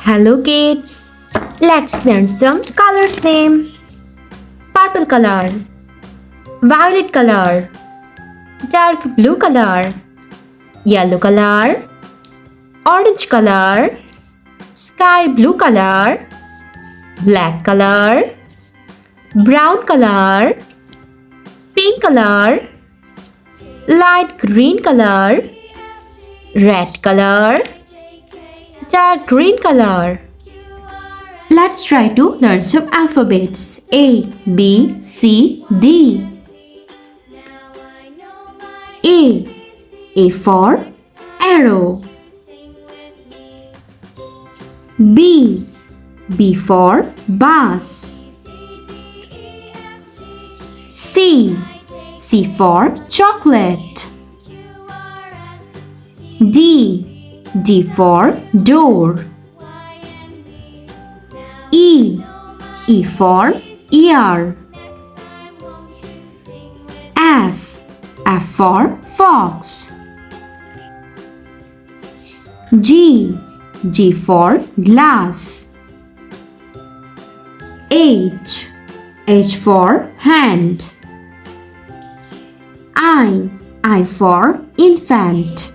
Hello kids, let's learn some colors name. Purple color, violet color, dark blue color, yellow color, orange color, sky blue color, black color, brown color, pink color, light green color, red color, dark green color. Let's try to learn some alphabets. A, B, C, D. A for arrow. B for bus. C for chocolate. D for door. E for ear. F for fox. G for glass. H for hand. I for infant.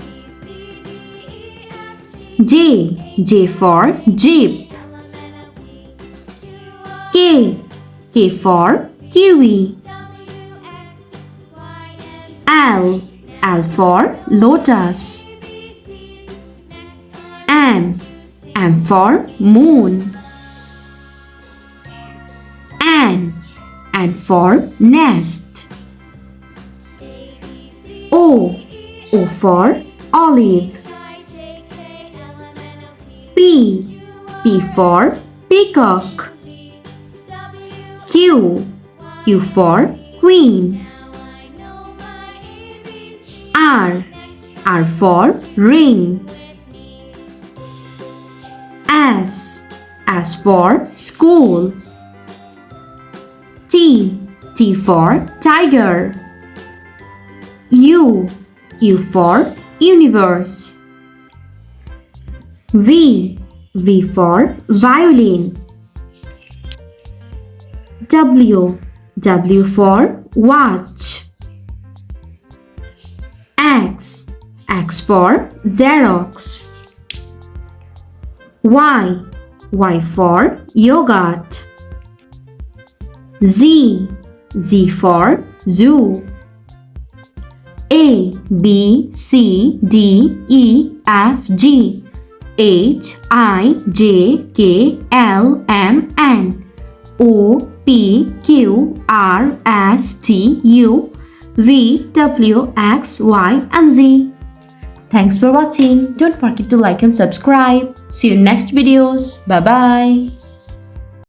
J for jeep. K for kiwi. L for lotus. M for moon. N for nest. O for olive. P for peacock. Q for queen. R for ring. S for school. T for tiger. U for universe. V for violin. W for watch. X for Xerox. Y for yogurt. Z for zoo. A, B, C, D, E, F, G, H, I, J, K, L, M, N, O, P, Q, R, S, T, U, V, W, X, Y, and Z. Thanks for watching. Don't forget to like and subscribe. See you in next videos. Bye bye.